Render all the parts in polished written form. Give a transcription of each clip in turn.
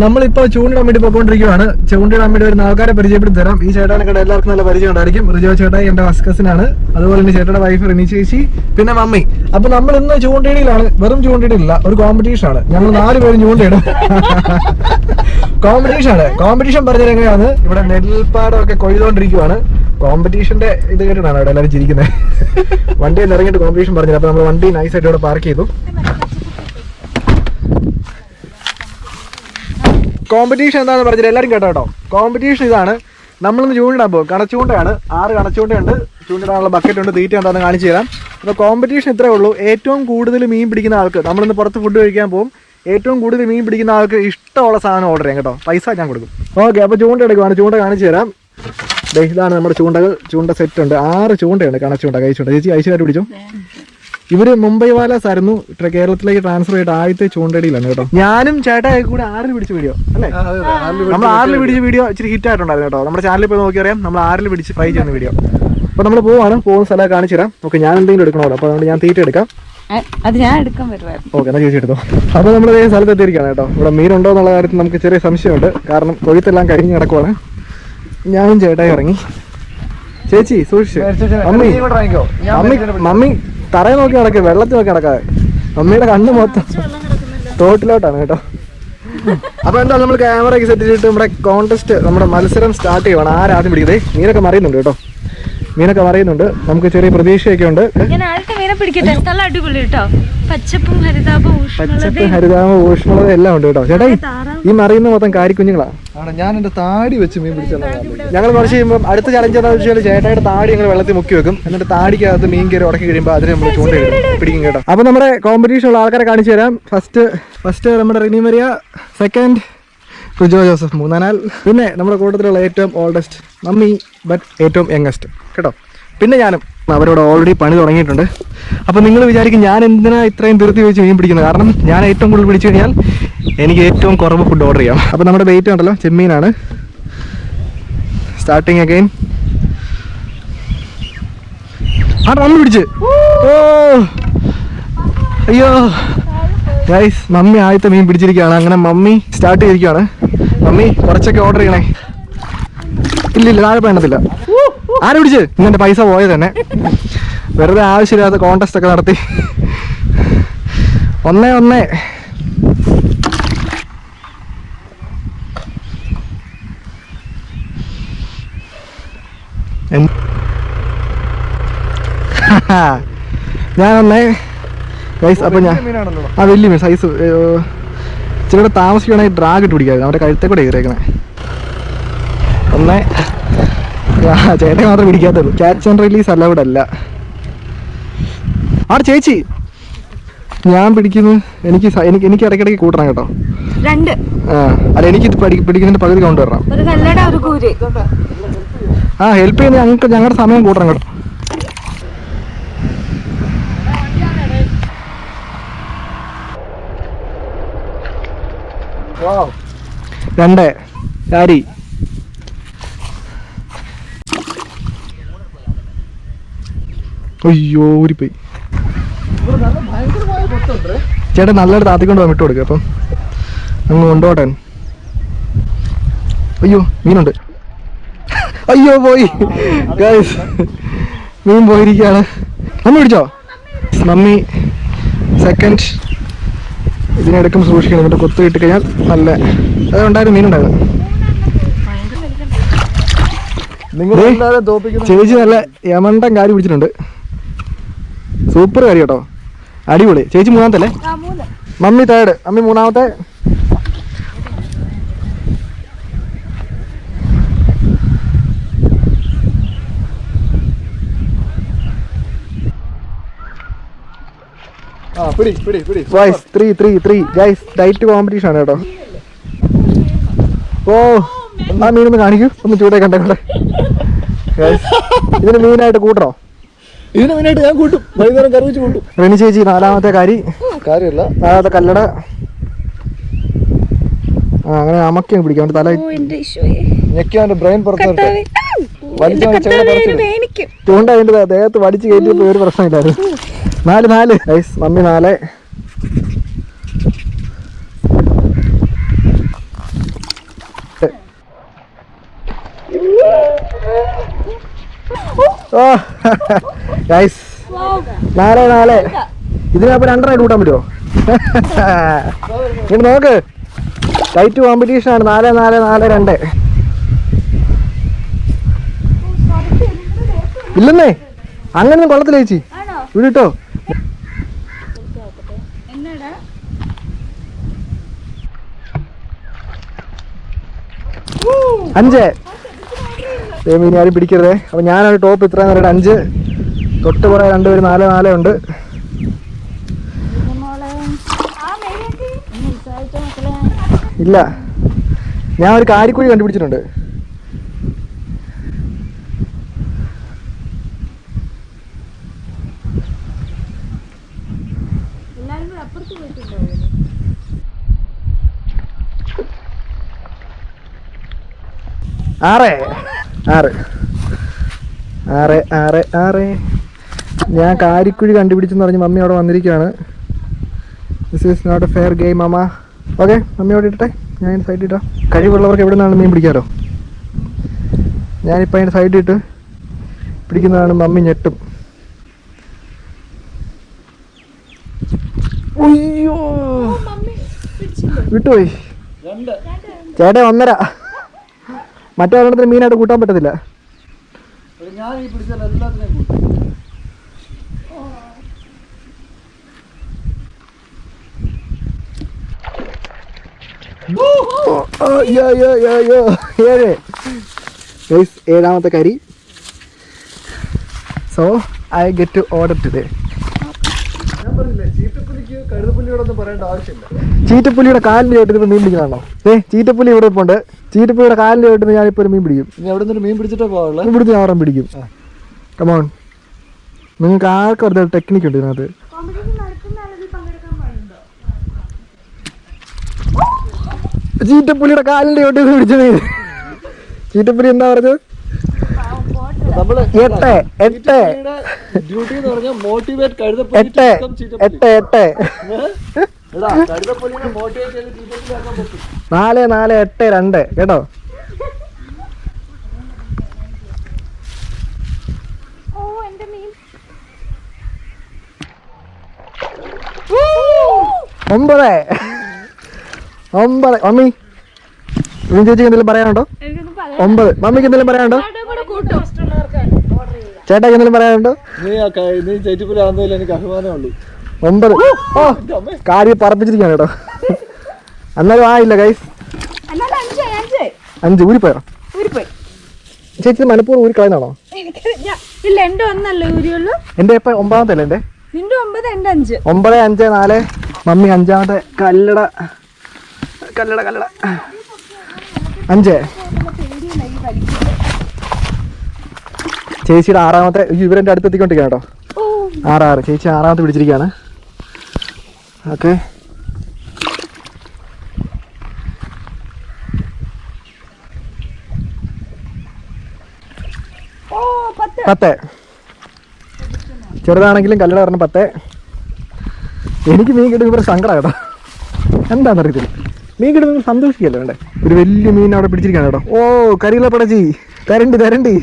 നമ്മളിപ്പോ ചൂണ്ടിടാൻ വേണ്ടി പോയിക്കൊണ്ടിരിക്കുകയാണ്. ചൂണ്ടിടാൻ വേണ്ടി വരുന്ന ആൾക്കാരെ പരിചയപ്പെടുത്തി തരാം. ഈ ചേട്ടാനെ കണ്ട എല്ലാവർക്കും നല്ല പരിചയം ഉണ്ടായിരിക്കും. റിജോ ചേട്ടായി എന്റെ കസിനാണ്. അതുപോലെ തന്നെ ചേട്ടയുടെ വൈഫ് റിനി ചേച്ചി, പിന്നെ മമ്മി. അപ്പൊ നമ്മൾ ഇന്ന് ചൂണ്ടിയിലാണ്. വെറും ചൂണ്ടിയിടില്ല, ഒരു കോമ്പറ്റീഷൻ ആണ്. ഞങ്ങൾ 4 പേരും ചൂണ്ടിയിടും. കോമ്പറ്റീഷൻ പറഞ്ഞത് എങ്ങനെയാണ്? ഇവിടെ നെൽപ്പാടമൊക്കെ കൊയ്തുകൊണ്ടിരിക്കുവാണ്. കോമ്പറ്റീഷന്റെ ഇത് കേട്ടിട്ടാണ് അവിടെ എല്ലാവരും ചിരിക്കുന്നത്. വണ്ടിയിൽ നിന്ന് ഇറങ്ങിയിട്ട് കോമ്പറ്റീഷൻ പറഞ്ഞത്. അപ്പൊ നമ്മൾ വണ്ടി നൈസായിട്ട് ഇവിടെ പാർക്ക് ചെയ്തു. കോമ്പറ്റീഷൻ എന്താണെന്ന് പറഞ്ഞിട്ട് എല്ലാവരും കേട്ടോ. കോമ്പറ്റീഷൻ ഇതാണ്. നമ്മളിന്ന് ചൂണ്ടിടാൻ പോകും. കണച്ചൂണ്ടയാണ്. 6 കണച്ചൂണ്ടയുണ്ട്. ചൂണ്ടിടാനുള്ള ബക്കറ്റ് ഉണ്ട്. തീറ്റ എന്താണെന്ന് കാണിച്ചു തരാം. അപ്പോൾ കോമ്പറ്റീഷൻ ഇത്രേ ഉള്ളൂ. ഏറ്റവും കൂടുതൽ മീൻ പിടിക്കുന്ന ആൾക്ക്, നമ്മളിന്ന് പുറത്ത് ഫുഡ് കഴിക്കാൻ പോകും. ഏറ്റവും കൂടുതൽ മീൻ പിടിക്കുന്ന ആൾക്ക് ഇഷ്ടമുള്ള സാധനം ഓർഡർ ചെയ്യാം കേട്ടോ. പൈസ ഞാൻ കൊടുക്കും. ഓക്കെ, അപ്പോൾ ചൂണ്ട എടുക്കുവാണ്. ചൂണ്ട കാണിച്ചു തരാം. ഇതാണ് നമ്മുടെ ചൂണ്ടകൾ. ചൂണ്ട സെറ്റ് ഉണ്ട്. 6 ചൂണ്ടയുണ്ട്. കണച്ചൂണ്ട, കഴിച്ചൂണ്ട. ചേച്ചി ഐശ്വര്യമായിട്ട് പിടിച്ചോ. ഇവര് മുംബൈ വാലാസ് ആയിരുന്നു. കേരളത്തിലേക്ക് ട്രാൻസ്ഫർ ചെയ്തിട്ട് ആദ്യത്തെ ചൂണ്ടടിയിലാണ് കേട്ടോ. ഞാനും ചേട്ടായി കൂടെ 6 പിടിച്ച വീഡിയോ അല്ലേ? നമ്മൾ 6 പിടിച്ച വീഡിയോ ഇച്ചിരി ഹിറ്റ് ആയിട്ടുണ്ടായിരുന്നു കേട്ടോ. നമ്മുടെ ചാനലിൽ പോയി നോക്കി അറിയാം. നമ്മൾ 6 പിടിച്ച് ഫ്രൈ ചെയ്യുന്ന വീഡിയോ. അപ്പൊ നമ്മൾ പോകുന്ന സ്ഥലം കാണിച്ചു തരാം. ഓക്കെ, ഞാൻ എന്തെങ്കിലും എടുക്കണമല്ലോ. അപ്പൊ അതുകൊണ്ട് ഞാൻ തീറ്റ എടുക്കാം. ഓക്കെ, എന്നാ ചേച്ചി എടുത്തോ. അപ്പൊ നമ്മൾ ഈ സ്ഥലത്ത് എത്തിയിരിക്കുകയാണ് കേട്ടോ. ഇവിടെ മീനുണ്ടോ എന്നുള്ള കാര്യത്തിൽ നമുക്ക് ചെറിയ സംശയമുണ്ട്. കാരണം കൊയ്ത്തെല്ലാം കഴിഞ്ഞ് കിടക്കുവാണ്. ഞാനും ചേട്ടായി ഇറങ്ങി. ചേച്ചി സൂക്ഷിച്ച്. മമ്മി തറയെ നോക്കി നടക്കുക, വെള്ളത്തിൽ നോക്കി നടക്കാതെ. മമ്മിയുടെ കണ്ണ് മൊത്തം തോട്ടിലോട്ടാണ് കേട്ടോ. അപ്പൊ എന്താ നമ്മൾ ക്യാമറയൊക്കെ സെറ്റ് ചെയ്തിട്ട് നമ്മുടെ കോൺടെസ്റ്റ്, നമ്മുടെ മത്സരം സ്റ്റാർട്ട് ചെയ്യുവാണ്. ആരാദ്യം പിടിക്കുന്നത്? മീനൊക്കെ മറിയുന്നുണ്ട് കേട്ടോ. നമുക്ക് ചെറിയ പ്രതീക്ഷയൊക്കെ ഉണ്ട്. പച്ചപ്പും ഹരിതാപം ഊഷ്മളത എല്ലാം ഉണ്ട് കേട്ടോ. ചേട്ടാ, ഈ മറിയുന്ന മൊത്തം കാരിക്കുഞ്ഞുങ്ങളാണ്. ഞാൻ എന്റെ താടി വെച്ച് മീൻ പിടിച്ചാൽ ഞങ്ങൾ കുറച്ച് കഴിയുമ്പോൾ അടുത്ത ചലഞ്ച് എന്താണെന്ന് വെച്ചാൽ ചേട്ടായുടെ താടി ഞങ്ങൾ വെള്ളത്തിൽ മുക്കി വെക്കും. എന്നിട്ട് താടിക്കകത്ത് മീൻ കയറി ഉടക്കി കഴിയുമ്പോൾ അതിന് നമ്മൾ ചൂണ്ട പിടിക്കും കേട്ടോ. അപ്പൊ നമ്മുടെ കോമ്പറ്റീഷനുള്ള ആൾക്കാരെ കാണിച്ചു തരാം. ഫസ്റ്റ് നമ്മുടെ Rini Maria, second Rijo Joseph, 3 പിന്നെ നമ്മുടെ കൂട്ടത്തിലുള്ള ഏറ്റവും ഓൾഡസ്റ്റ് മമ്മി, ബട്ട് ഏറ്റവും യങ്ങസ്റ്റ് കേട്ടോ. പിന്നെ ഞാനും. അവരോട് ഓൾറെഡി പണി തുടങ്ങിയിട്ടുണ്ട്. അപ്പോൾ നിങ്ങൾ വിചാരിക്കും ഞാൻ എന്തിനാ ഇത്രയും ധൃതി വെച്ച് മീൻ പിടിക്കുന്നത്? കാരണം ഞാൻ ഏറ്റവും കൂടുതൽ പിടിച്ചു കഴിഞ്ഞാൽ എനിക്ക് ഏറ്റവും കുറവ് ഫുഡ് ഓർഡർ ചെയ്യാം. അപ്പോൾ നമ്മുടെ വെയിറ്റ് ഉണ്ടല്ലോ, ചെമ്മീനാണ്. Starting again. മമ്മി പിടിച്ച്. ഓ അയ്യോ ഗൈസ്, മമ്മി ആദ്യത്തെ മീൻ പിടിച്ചിരിക്കുകയാണ്. അങ്ങനെ മമ്മി സ്റ്റാർട്ട് ചെയ്തിരിക്കുകയാണ്. മമ്മി കുറച്ചൊക്കെ ഓർഡർ ചെയ്യണേ. ഇല്ല, താഴെ വേണ്ടത്തില്ല. ആരെ പിടിച്ച്? ഇന്നെ പൈസ പോയത് തന്നെ. വെറുതെ ആവശ്യമില്ലാത്ത കോൺടെസ്റ്റ് ഒക്കെ നടത്തി. 1-1. ഞാനൊന്നേ ഗൈസ്. അപ്പൊ ഞാൻ വലിയ മീൻ സൈസ് ഇച്ചിരി താമസിക്കുകയാണെങ്കിൽ ഡ്രാഗ് ഇട്ട് പിടിക്കായിരുന്നു. അവരുടെ കഴുത്തെ കൂടെ കയറിയേക്കണേ. ചേട്ടൻ മാത്രമേ പിടിക്കാത്തുള്ളൂ. ക്യാച്ച് ആൻഡ് റിലീസ് അലൗഡ് അല്ല. ചേച്ചി ഞാൻ പിടിക്കുന്നു. എനിക്ക് ഇടയ്ക്കിടയ്ക്ക് കൂട്ടണം കേട്ടോ. അല്ല, എനിക്ക് പിടിക്കുന്നതിന്റെ പകുതി കൗണ്ട് വരണം. ഹെൽപ്പ് ചെയ്യുന്ന ഞങ്ങളുടെ സമയം കൂട്ടണം കേട്ടോ. രണ്ട് കാരി. അയ്യോ ഊരിപ്പോയി. ചേട്ടൻ നല്ലൊരു താത്തിക്കൊണ്ട് പോകാൻ വിട്ടു കൊടുക്കുക. അപ്പം അങ്ങ് കൊണ്ടുപോട്ടെ. അയ്യോ മീനുണ്ട്. അയ്യോ പോയി ഗൈസ്, മീൻ പോയിരിക്കുകയാണ്. മമ്മി പിടിച്ചോ? Mummy second. ഇതിനെടുക്കും സൂക്ഷിക്കണം. എന്നിട്ട് കൊത്ത് കിട്ടി കഴിഞ്ഞാൽ നല്ല അതുണ്ടായിരുന്നു, മീനുണ്ടായിരുന്നു. ചേച്ചി നല്ല യമണ്ടൻ കാരി പിടിച്ചിട്ടുണ്ട്. സൂപ്പർ കാരി കേട്ടോ, അടിപൊളി. ചേച്ചി 3ാമത്തെ അല്ലേ? മമ്മി 3rd, മമ്മി 3ാമത്തെ. ഗൈസ് 3 ഗൈസ്, ഡൈറ്റ് കോമ്പറ്റീഷൻ ആണ് കേട്ടോ. ഓ ആ മീനൊന്ന് കാണിക്കൂ, ഒന്ന് ചൂടായി കണ്ടേ. ഇതിന് മീനായിട്ട് കൂട്ടണോ? ഇതിന് മീനായിട്ട് ഞാൻ കൂട്ടും. വൈകുന്നേരം കറി വെച്ച് കൂട്ടും. റെനി ചേച്ചി 4ാമത്തെ കാര്യമല്ല, 4ാമത്തെ കല്ലട. അങ്ങനെ അമക്കി പിടിക്കാം. തല ഞെക്കാൻ്റെ ബ്രെയിൻ പുറത്ത് ചൂണ്ട അതിന്റെ ദേഹത്ത് വടിച്ച് കയറ്റിയപ്പോ ഒരു പ്രശ്നമില്ലായിരുന്നു. 4 ഗൈസ്, മമ്മി 4. ഓ ഗൈസ് 4-4. ഇതിനപ്പം 2 കൂട്ടാൻ പറ്റുമോ? ഇങ്ങനെ നോക്ക്, ടൈറ്റ് കോമ്പറ്റീഷനാണ്. 4-4-4-2. ഇല്ലെന്നേ, അങ്ങനെയൊന്നും കൊള്ളത്തില്ല ചേച്ചി. ഇവിടെ ഇട്ടോ. അഞ്ച്. ഇനി ആരും പിടിക്കരുതേ. അപ്പൊ ഞാനൊരു ടോപ്പ് ഇത്ര നേരം 5. തൊട്ട് കുറെ 2 പേര് 4-4 ഉണ്ട്. ഇല്ല, ഞാൻ ഒരു കാരിക്കുഴി കണ്ടുപിടിച്ചിട്ടുണ്ട്. ആറ്. ഞാൻ കാരിക്കുഴി കണ്ടുപിടിച്ചെന്ന് പറഞ്ഞ് മമ്മി അവിടെ വന്നിരിക്കുകയാണ്. This is not a fair game അമ്മ. ഓക്കെ, മമ്മി അവിടെ ഇട്ടെ, ഞാൻ അതിൻ്റെ സൈഡിൽ ഇട്ടാം. കഴിവുള്ളവർക്ക് എവിടെ നിന്നാണ് മീൻ പിടിക്കാമല്ലോ. ഞാനിപ്പോൾ അതിൻ്റെ സൈഡിൽ ഇട്ട് പിടിക്കുന്നതാണ്. മമ്മി ഞെട്ടും. അയ്യോ, വിട്ടുപോയി ചേട്ടാ. 1.5. മറ്റേ ഒരെണ്ണത്തിന് മീനായിട്ട് കൂട്ടാൻ പറ്റത്തില്ല. ഏഴാമത്തെ കരി. So I get to order today. ചീറ്റപ്പുലിയുടെ കാലിന്റെ ചോട്ടിൽ മീൻ പിടിക്കണോ? ചീറ്റപ്പുലി ഇവിടെ ഉണ്ട്. ചീറ്റപ്പുലിയുടെ കാലിന്റെ ചോട്ടിൽ ഞാനിപ്പോ ഒരു മീൻ പിടിക്കും. എവിടെ നിന്ന് മീൻ പിടിച്ചിട്ടേ പോകാറുള്ളൂ. പിടിച്ച് ഞാൻ പിടിക്കും. കമോൺ, നിങ്ങൾക്ക് ആർക്കും ഒരു ടെക്നിക്ക് ഉണ്ട് ഇതിനകത്ത്. ചീറ്റപ്പുലിയുടെ കാലിന്റെ ചോട്ടിൽ പിടിച്ചത്. ചീറ്റപ്പുലി എന്താ പറഞ്ഞത്? 8. ഡ്യൂട്ടി എന്ന് പറഞ്ഞാൽ മോട്ടിവേറ്റ് 4-4-8-2 കേട്ടോ. ഒമ്പത്. മമ്മി, ചേച്ചിക്ക് എന്തെങ്കിലും പറയാനുണ്ടോ? 9. മമ്മിക്ക് എന്തെങ്കിലും പറയാനുണ്ടോ? ചേട്ടാക്ക് എന്തെങ്കിലും പറയാനുണ്ടോ? എനിക്ക് അഭിമാനമുള്ളൂ. 9. ഓ, കാര്യം പറപ്പിച്ചിരിക്കുകയാണ് കേട്ടോ. അന്നേരം ആയില്ല ഗൈസ്. 5 ഊരിപ്പോയോ? ചേച്ചി മനപ്പൂർവ്വം ഊരി കളയുന്നാണോ? എന്റെ ഇപ്പൊ 9ാമത്തെ അല്ലേ? എന്റെ 9-5-4. മമ്മി 5ാമത്തെ. കല്ലട 5. ചേച്ചിയുടെ 6ാമത്തെ. ഇവരെന്റെ അടുത്ത് എത്തിക്കൊണ്ടിരിക്കുകയാണ് കേട്ടോ. 6. ചേച്ചി 6ാമത്തെ പിടിച്ചിരിക്കുകയാണ്. ഓക്കെ, പത്ത്. ചെറുതാണെങ്കിലും കല്ലട പറഞ്ഞ 10. എനിക്ക് മീൻ കിട്ടും ഇവരെ സങ്കടം കേട്ടോ. എന്താണെന്നറിയത്തില്ല. മീൻ കിട്ടുമ്പോൾ സന്തോഷിക്കല്ലോ വേണ്ടേ. ഒരു വലിയ മീൻ അവിടെ പിടിച്ചിരിക്കുകയാണ് കേട്ടോ. ഓ, കരിയില പടച്ചി. തരണ്ടി.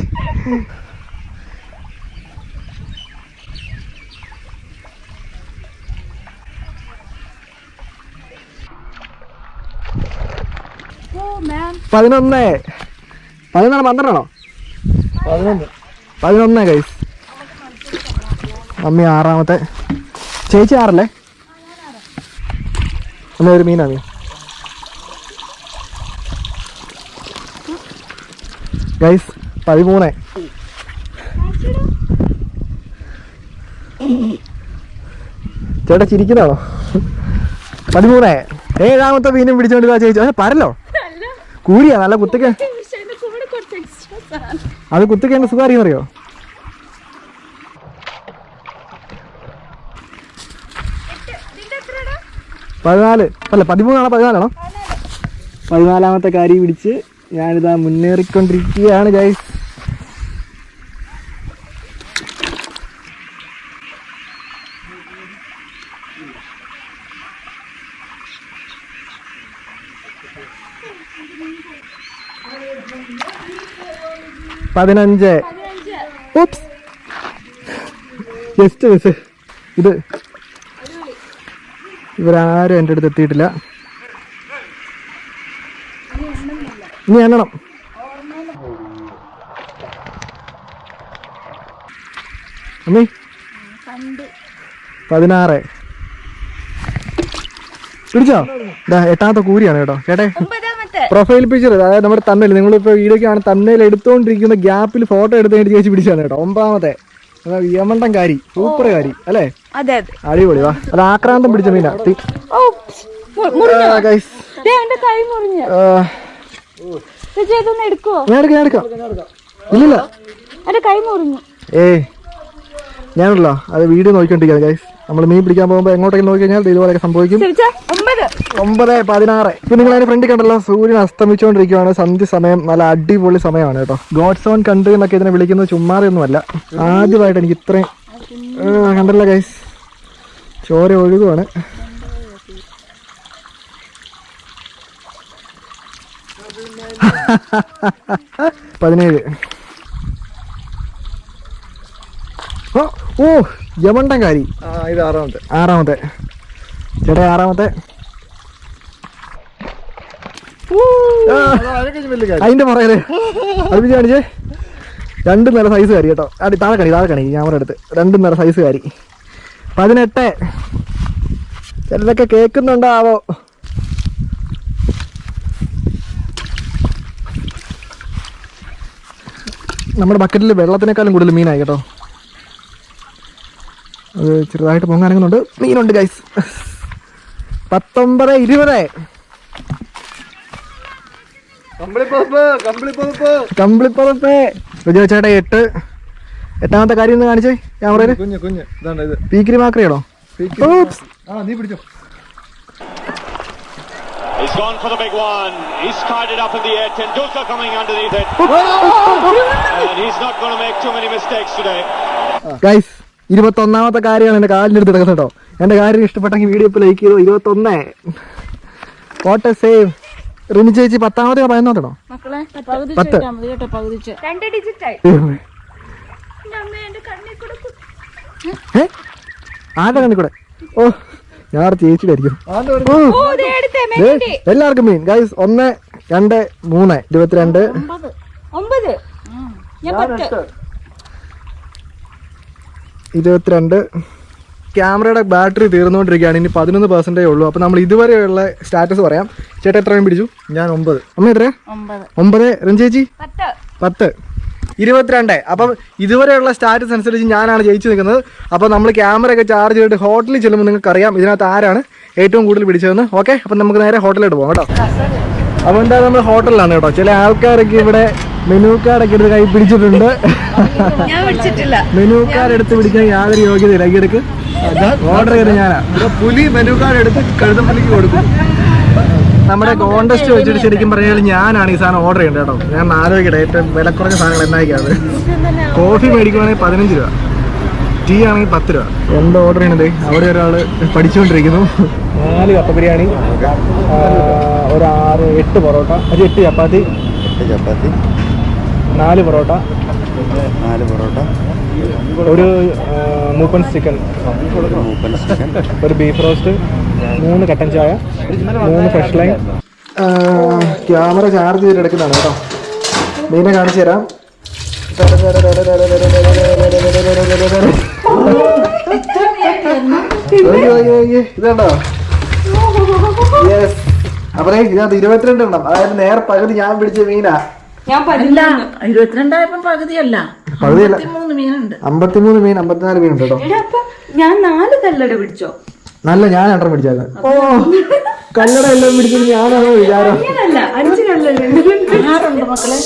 പതിനൊന്ന്. 12-12 11 ഗൈസ്. മമ്മി 6ാമത്തെ. ചേച്ചി 6 എന്നാ ഒരു മീനാ മീൻ ഗൈസ്. 13. ചേട്ടാ ചിരിക്കുന്നതാണോ? 13. 7ാമത്തെ മീനും പിടിച്ചോണ്ട് ചേച്ചി. പരല്ലോ കൂടിയാ നല്ല കുത്തിക്ക. അത് കുത്തിക്കേണ്ട സുഖം അറിയോ? 14 അല്ല 13 14 14ാമത്തെ കാരി പിടിച്ച് ഞാനിതാ മുന്നേറിക്കൊണ്ടിരിക്കുകയാണ് ഗൈസ്. Just miss. ഇത് ഇവരാരും എൻ്റെ അടുത്ത് എത്തിയിട്ടില്ല. ഇനി എണ്ണണം. അമ്മേ 16 പിടിച്ചോ? എട്ടാമത്തെ കൂരിയാണ് കേട്ടോ ചേട്ടേ. പ്രൊഫൈൽ പിക്ചർ, അതായത് നമ്മുടെ തന്നയിൽ നിങ്ങളിപ്പോൾ വീഡിയോക്കാണ് തന്നയിൽ എടുത്തുകൊണ്ടിരിക്കുന്ന ഗ്യാപ്പിൽ ഫോട്ടോ എടുത്ത് വേണ്ടി ചേച്ചി പിടിച്ചാണ് കേട്ടോ. 9ാമത്തെ യമണ്ടൻ കാരി, സൂപ്പർ കാരി അല്ലേ? അടിപൊളി. വാ, അത് ആക്രാന്തം പിടിച്ച മീനാ. ഇല്ലില്ല ഞാനല്ലോ അത് വീഡിയോ നോക്കിക്കൊണ്ടിരിക്കുകയാണ് ഗൈസ്. നമ്മൾ മീൻ പിടിക്കാൻ പോകുമ്പോൾ എങ്ങോട്ടേക്ക് നോക്കി കഴിഞ്ഞാൽ ഇതുപോലെയൊക്കെ സംഭവിക്കും. 9:16. ഇപ്പൊ നിങ്ങൾ അതിന്റെ ഫ്രണ്ടിൽ കണ്ടല്ലോ, സൂര്യൻ അസ്തമിച്ചുകൊണ്ടിരിക്കുകയാണ്. സന്ധ്യ സമയം, നല്ല അടിപൊളി സമയമാണ് കേട്ടോ. ഗോഡ്സ് ഓൺ കൺട്രി എന്നൊക്കെ ഇതിനെ വിളിക്കുന്നത് ചുമ്മാതെയൊന്നുമല്ല. ആദ്യമായിട്ട് എനിക്ക് ഇത്രയും കണ്ടല്ലോ ഗൈസ്, ചോര ഒഴുകുവാണ്. പതിനേഴ്. ഓ യമണ്ടൻ കാരി. ഇത് 6ാമത്തെ ചേട്ടാ. 6ാമത്തെ അതിന്റെ പറയല് അത് കാണിച്ചേ. 2 നില സൈസ് കാരി കേട്ടോ. താഴെ കണി ക്യാമറ എടുത്ത് 2 നില സൈസ് കാരി. 18. ചിലതൊക്കെ കേൾക്കുന്നുണ്ടാവോ? നമ്മുടെ ബക്കറ്റിൽ വെള്ളത്തിനേക്കാളും കൂടുതൽ മീനായി കേട്ടോ. അത് ചെറുതായിട്ട് പൊങ്ങാനങ്ങുന്നുണ്ട്. മീനുണ്ട് ഗൈസ്. 19, 20. കമ്പിളിപ്പുറത്ത് ചേട്ടാ 8. 8ാമത്തെ കാര്യം ഒന്ന് കാണിച്ചേ ക്യാമറയിൽ. പീക്കിരി മാക്രിയാണോ? നീ പിടിച്ചോ. He's gone for the big one. He's tied it up in the air. Tendulkar coming underneath it. And he's not going to make too many mistakes today. Guys, 21ാമത്തെ കാര്യമാണ് എൻ്റെ കാലിൻ്റെ അടുത്ത് കിടക്കുന്നത് കേട്ടോ. എൻ്റെ കാര്യം ഇഷ്ടപ്പെട്ടെങ്കിൽ വീഡിയോ ഇപ്പോൾ ലൈക്ക് ചെയ്തോ. 21. What A save. റിനി ചേച്ചി 10ാമത്തെ 11ാമതാണോ? 10. ആരുടെ കണ്ണി കൂടെ? ഓ ഞാൻ ചേച്ചിയുടെ ആയിരിക്കും. എല്ലാവർക്കും മീൻ ഗൈസ്. 1, 2, 3, 22. 22. ക്യാമറയുടെ ബാറ്ററി തീർന്നുകൊണ്ടിരിക്കുകയാണ്. ഇനി 11% ഉള്ളൂ. അപ്പോൾ നമ്മൾ ഇതുവരെയുള്ള സ്റ്റാറ്റസ് പറയാം. ചേട്ടാ എത്ര മീൻ പിടിച്ചു? ഞാൻ 9. അമ്മ എത്രയാ? 9. റിഞ്ചേച്ചി 10. 22. അപ്പം ഇതുവരെയുള്ള സ്റ്റാറ്റസ് അനുസരിച്ച് ഞാനാണ് ജയിച്ചു നിൽക്കുന്നത്. അപ്പോൾ നമ്മൾ ക്യാമറ ഒക്കെ ചാർജ് ചെയ്തിട്ട് ഹോട്ടലിൽ ചെല്ലുമ്പോൾ നിങ്ങൾക്ക് അറിയാം ഇതിനകത്ത് ആരാണ് ഏറ്റവും കൂടുതൽ പിടിച്ചതെന്ന്. ഓക്കെ, അപ്പം നമുക്ക് നേരെ ഹോട്ടലിലോട്ട് പോകാം കേട്ടോ. അപ്പോൾ എന്താ നമ്മൾ ഹോട്ടലിലാണ് കേട്ടോ. ചില ആൾക്കാരൊക്കെ ഇവിടെ മെനു കാർഡൊക്കെ എടുത്ത് കൈ പിടിച്ചിട്ടുണ്ട്. മെനു കാർഡ് എടുത്ത് പിടിക്കാൻ യാതൊരു യോഗ്യതയില്ല. കൈയെടുക്ക് ഓർഡർ ചെയ്ത് ഞാനാ. പുലി മെനു കാർഡ് എടുത്ത് കഴുതപ്പള്ളിക്ക് കൊടുക്കും. നമ്മുടെ കോണ്ടസ്റ്റ് വെച്ചിട്ട് ശരിക്കും പറഞ്ഞാൽ ഞാനാണ് ഈ സാധനം ഓർഡർ ചെയ്യേണ്ടത് കേട്ടോ. ഞാൻ ആലോചിക്കട്ടെ ഏറ്റവും വില കുറഞ്ഞ സാധനങ്ങൾ എന്നായിക്കാണ്. കോഫി മേടിക്കുവാണെങ്കിൽ 15 രൂപ, ടീ ആണെങ്കിൽ 10 രൂപ. എന്താ ഓർഡർ ചെയ്യണത്? അവിടെ ഒരാൾ പഠിച്ചുകൊണ്ടിരിക്കുന്നു. 4 കപ്പ ബിരിയാണി, ഒരു 8 പൊറോട്ട, 8 ചപ്പാത്തി, 4 പൊറോട്ട, ഒരു മൂപ്പൻ ചിക്കൻ, ഒരു ബീഫ് റോസ്റ്റ്, 3 കട്ടൻ ചായ, 3 ഫ്രഷ് ലൈൻ. ക്യാമറ ചാർജ് ചെയ്ത് എടുക്കുന്നതാണ് കേട്ടോ. മീനെ കാണിച്ചു തരാം. ഇതുണ്ടോ? യെസ്. അപ്പൊ ഇതിനകത്ത് 22 എണ്ണം, അതായത് നേർ പകുതി ഞാൻ പിടിച്ച മീനാ. 22 പകുതിയല്ല, 53 മീനുണ്ട്. 53 മീൻ, 54 മീനുണ്ട് കേട്ടോ. ഞാൻ 4 കല്ലട പിടിച്ചോ? നല്ല ഞാൻ 2 പിടിച്ചായിരുന്നു. ഓ കല്ലട എല്ലാം പിടിച്ചത് ഞാനാണോ വിചാരം? 5 കല്ലട 6 ഉണ്ട് മക്കളെ.